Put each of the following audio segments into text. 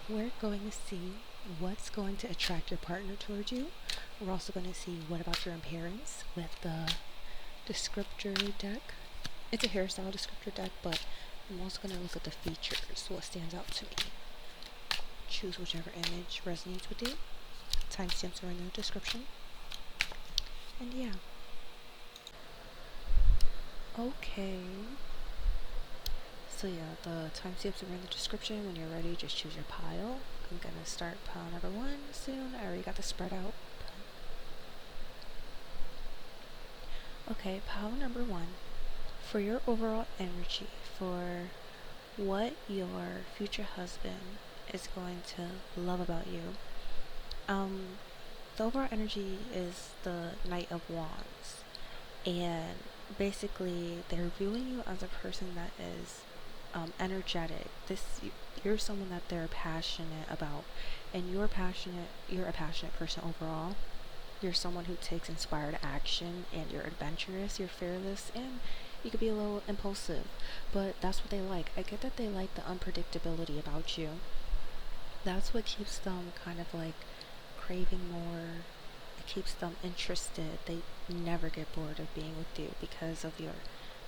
we're going to see what's going to attract your partner towards you. We're also going to see what about your appearance with the descriptor deck. It's a hairstyle descriptor deck, but I'm also going to look at the features, what stands out to me. Choose whichever image resonates with you. Timestamps are in the description. And yeah. Okay. So yeah, the timestamps are in the description. When you're ready, just choose your pile. I'm gonna start pile number 1 soon. I already got the spread out. Okay, pile number 1. For your overall energy, for what your future husband is going to love about you. The overall energy is the Knight of Wands, and basically they're viewing you as a person that is energetic. You're someone that they're passionate about, and you're a passionate person overall. You're someone who takes inspired action, and you're adventurous, you're fearless, and you could be a little impulsive, but that's what they like. I get that they like the unpredictability about you. That's what keeps them kind of like craving more. It keeps them interested. They never get bored of being with you because of your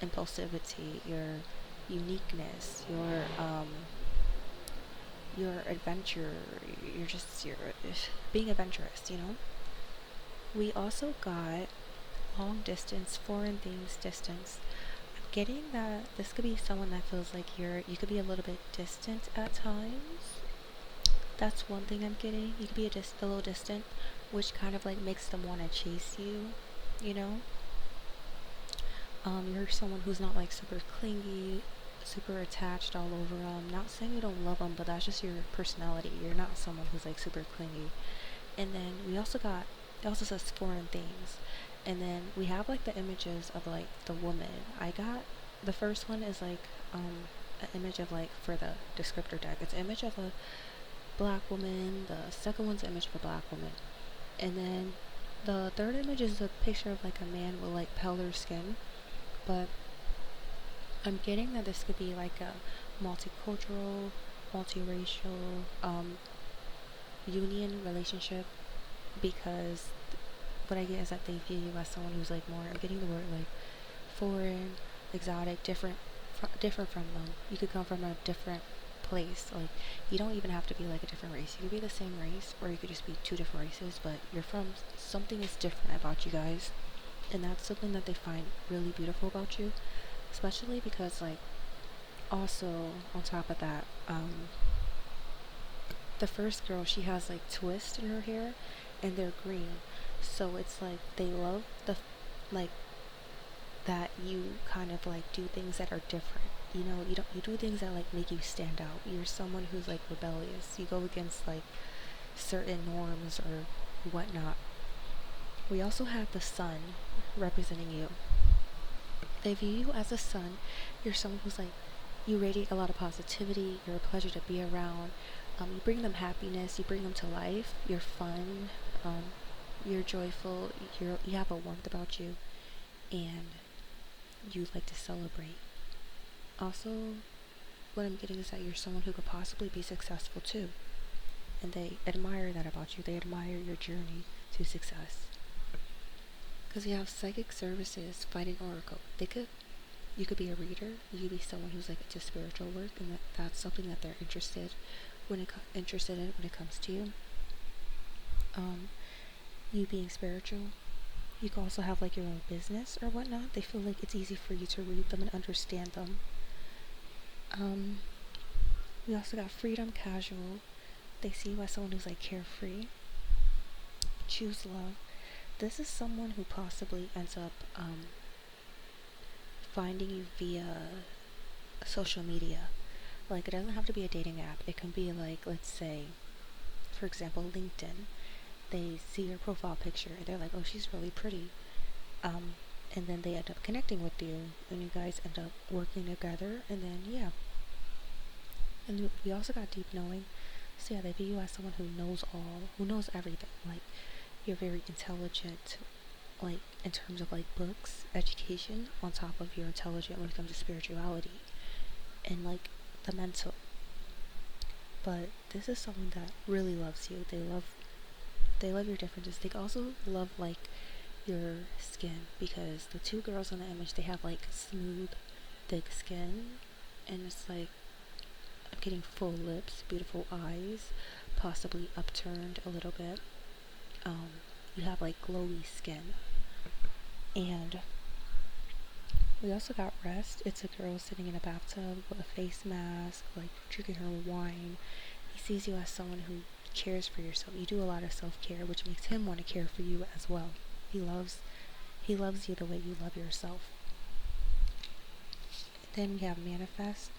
impulsivity, your uniqueness, your adventure. You're being adventurous, you know. We also got long distance, foreign things distance. I'm getting that this could be someone that feels like you could be a little bit distant at times. That's one thing I'm getting. You could be a little distant, which kind of like makes them want to chase you, you know. You're someone who's not like super clingy, super attached all over them. Not saying you don't love them, but that's just your personality. You're not someone who's like super clingy. And then it also says foreign things. And then we have like the images of like the woman. I got the first one is like an image of like, for the descriptor deck, it's an image of a black woman. The second one's an image of a black woman. And then the third image is a picture of like a man with like paler skin. But I'm getting that this could be like a multicultural, multiracial union relationship, because what I get is that they view you as someone who's like more, I'm getting the word like foreign, exotic, different from them. You could come from a different place. Like, you don't even have to be like a different race. You could be the same race, or you could just be two different races, but you're from, something is different about you guys. And that's something that they find really beautiful about you. Especially because like, also on top of that, the first girl, she has like twists in her hair, and they're green. So it's like they love the like that you kind of like do things that are different. You know, you do things that like make you stand out. You're someone who's like rebellious. You go against like certain norms or whatnot. We also have the sun representing you. They view you as a sun. You're someone who's like, you radiate a lot of positivity. You're a pleasure to be around. You bring them happiness. You bring them to life. You're fun. You're joyful. You have a warmth about you, and you like to celebrate. Also, what I'm getting is that you're someone who could possibly be successful too, and they admire that about you. They admire your journey to success. Because you have psychic services, fighting oracle. You could be a reader. You could be someone who's like into spiritual work, and that's something that they're interested in when it comes to you. You being spiritual. You can also have like your own business or whatnot. They feel like it's easy for you to read them and understand them. We also got freedom, casual. They see you as someone who's like carefree. Choose love. This is someone who possibly ends up finding you via social media. Like, it doesn't have to be a dating app. It can be like, let's say, for example, LinkedIn. They see your profile picture and they're like, oh, she's really pretty. And then they end up connecting with you, and you guys end up working together, and then yeah. And we also got deep knowing. So yeah, they view you as someone who knows everything. Like, you're very intelligent, like in terms of like books, education, on top of your intelligent when it comes to spirituality and like the mental. but this is someone that really loves you. They love your differences. They also love like your skin, because the two girls on the image, they have like smooth, thick skin, and it's like I'm getting full lips, beautiful eyes, possibly upturned a little bit. Um, you have like glowy skin, and we also got rest. It's a girl sitting in a bathtub with a face mask, like drinking her wine. He sees you as someone who cares for yourself. You do a lot of self-care, which makes him want to care for you as well. He loves he loves you the way you love yourself. Then we have manifest.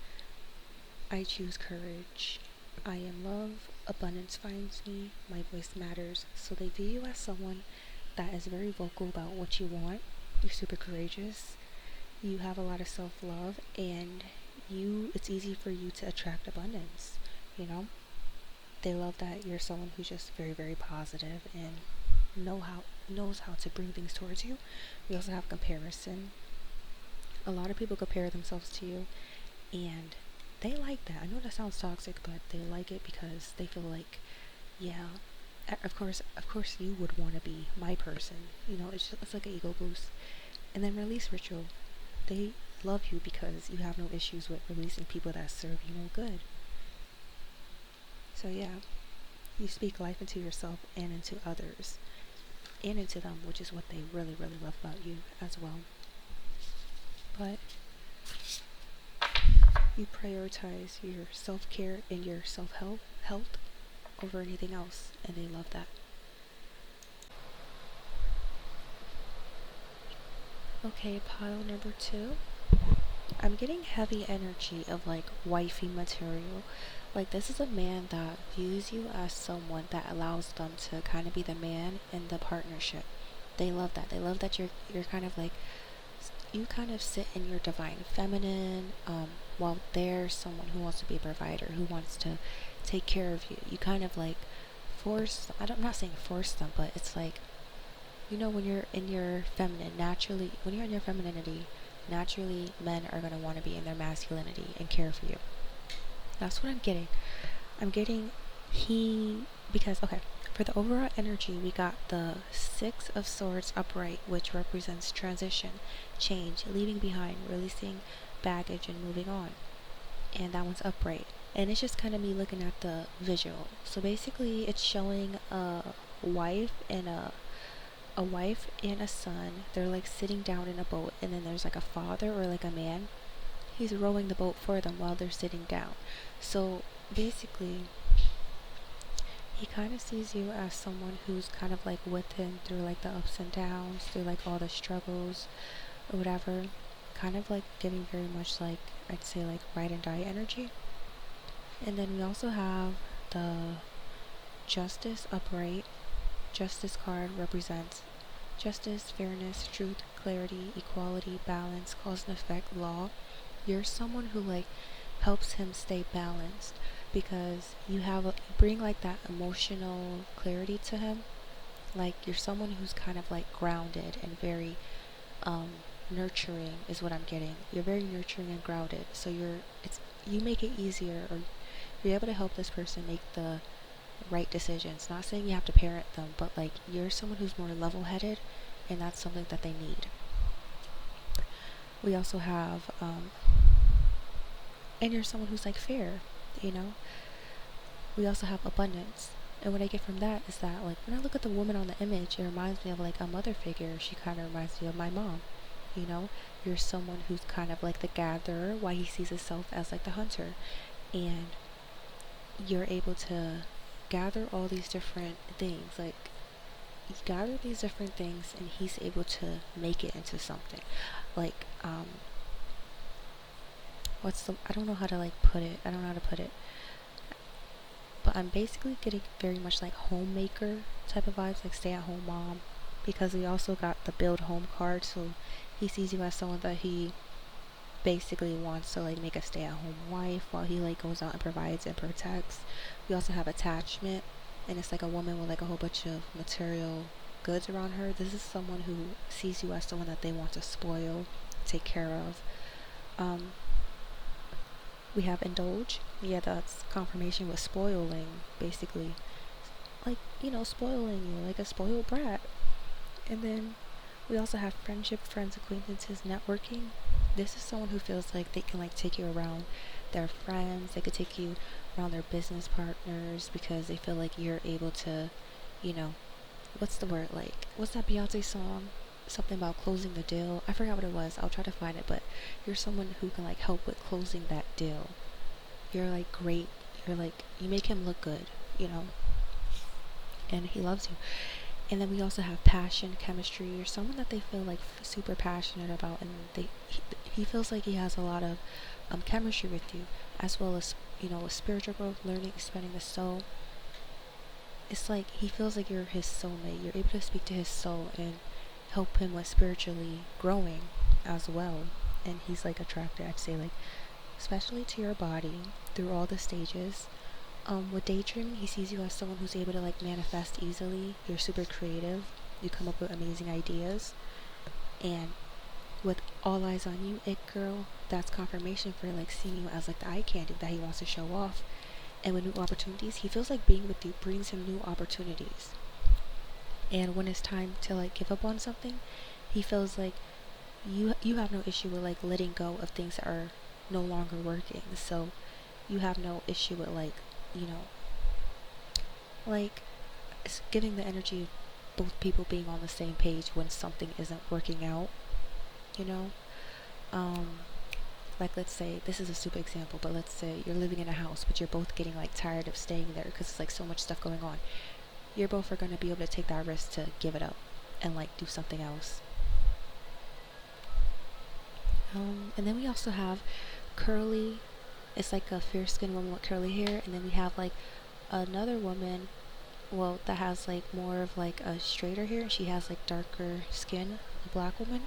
I choose courage. I am love. Abundance finds me. My voice matters. So they view you as someone that is very vocal about what you want. You're super courageous. You have a lot of self-love, and it's easy for you to attract abundance, you know? They love that you're someone who's just very, very positive and knows how to bring things towards you. We also have comparison. A lot of people compare themselves to you, and they like that. I know that sounds toxic, but they like it because they feel like, yeah, of course you would want to be my person. It's like an ego boost. And then release ritual. They love you because you have no issues with releasing people that serve you no good. So yeah, you speak life into yourself and into others and into them, which is what they really, really love about you as well. But you prioritize your self-care and your health over anything else, and they love that. Okay, pile number 2. I'm getting heavy energy of like wifey material. Like, this is a man that views you as someone that allows them to kind of be the man in the partnership. They love that. They love that you're kind of like, you kind of sit in your divine feminine, while there's someone who wants to be a provider, who wants to take care of you. You kind of like I'm not saying force them, but it's like, when you're in your feminine, naturally, when you're in your femininity, naturally men are going to want to be in their masculinity and care for you. That's what I'm getting. I'm getting because, okay, for the overall energy, we got the Six of Swords upright, which represents transition, change, leaving behind, releasing baggage, and moving on. And that one's upright. And it's just kind of me looking at the visual. So basically, it's showing wife and a wife and a son. They're like sitting down in a boat, and then there's like a father or like a man. He's rowing the boat for them while they're sitting down. So basically, he kind of sees you as someone who's kind of like with him through like the ups and downs, through like all the struggles or whatever. Kind of like giving very much like, I'd say, like ride and die energy. And then we also have the Justice upright. Justice card represents justice, fairness, truth, clarity, equality, balance, cause and effect, law. You're someone who like helps him stay balanced, because you bring like that emotional clarity to him. Like, you're someone who's kind of like grounded and very nurturing is what I'm getting. You're very nurturing and grounded. So you make it easier, or you're able to help this person make the right decisions. Not saying you have to parent them, but like, you're someone who's more level-headed, and that's something that they need. We also have and you're someone who's like fair, you know. We also have abundance. And what I get from that is that, like, when I look at the woman on the image, it reminds me of like a mother figure. She kind of reminds me of my mom. You're someone who's kind of like the gatherer, while he sees himself as like the hunter. And you're able to gather all these different things. Like, you gather these different things, and he's able to make it into something. Like, I don't know how to like put it. I don't know how to put it. But I'm basically getting very much like homemaker type of vibes, like stay at home mom. Because we also got the build home card, so he sees you as someone that he basically wants to like make a stay at home wife, while he like goes out and provides and protects. We also have attachment, and it's like a woman with like a whole bunch of material goods around her. This is someone who sees you as someone that they want to spoil, take care of. We have indulge. Yeah, that's confirmation with spoiling, basically. Like, spoiling you, like a spoiled brat. And then we also have friendship, friends, acquaintances, networking. This is someone who feels like they can like take you around their friends. They could take you around their business partners because they feel like you're able to, you know, what's the word like? What's that Beyonce song? Something about closing the deal. I forgot what it was. I'll try to find it, but you're someone who can like help with closing that deal. You're like great. You're like you make him look good, you know, and he loves you. And then we also have passion, chemistry, or someone that they feel like super passionate about, and he feels like he has a lot of chemistry with you, as well as with spiritual growth, learning, expanding the soul. It's like he feels like you're his soulmate. You're able to speak to his soul and help him with spiritually growing as well. And he's like attracted, I'd say, like especially to your body through all the stages. With daydreaming, he sees you as someone who's able to like manifest easily. You're super creative. You come up with amazing ideas. And with all eyes on you, it girl, that's confirmation for like seeing you as like the eye candy that he wants to show off. And with new opportunities, he feels like being with you brings him new opportunities. And when it's time to like give up on something, he feels like you have no issue with like letting go of things that are no longer working. So you have no issue with like, you know, like it's giving the energy of both people being on the same page when something isn't working out, you know? Um, like let's say, this is a super example, but let's say you're living in a house, but you're both getting like tired of staying there because it's like so much stuff going on. You're both are going to be able to take that risk to give it up and like do something else. And then we also have curly. It's like a fair skinned woman with curly hair, and then we have like another woman, well, that has like more of like a straighter hair, and she has like darker skin, a black woman.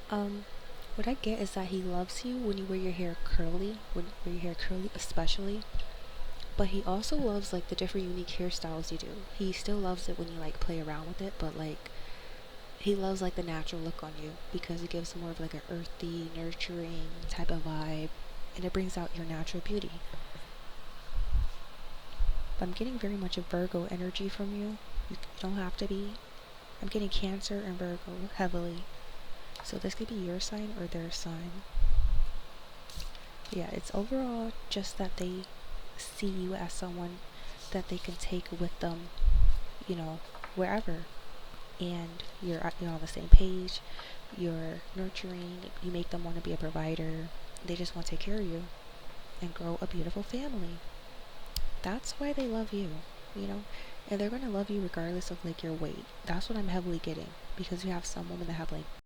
Um, what I get is that he loves you when you wear your hair curly, when you wear your hair curly, especially. But he also loves like the different unique hairstyles you do. He still loves it when you like play around with it, but like he loves like the natural look on you because it gives more of like an earthy, nurturing type of vibe, and it brings out your natural beauty. But I'm getting very much a Virgo energy from you. You don't have to be. I'm getting Cancer and Virgo heavily. So this could be your sign or their sign. Yeah, it's overall just that they see you as someone that they can take with them, wherever. And you're on the same page. You're nurturing. You make them want to be a provider. They just want to take care of you and grow a beautiful family. That's why they love you, you know? And they're gonna love you regardless of like your weight. That's what I'm heavily getting. Because you have some women that have like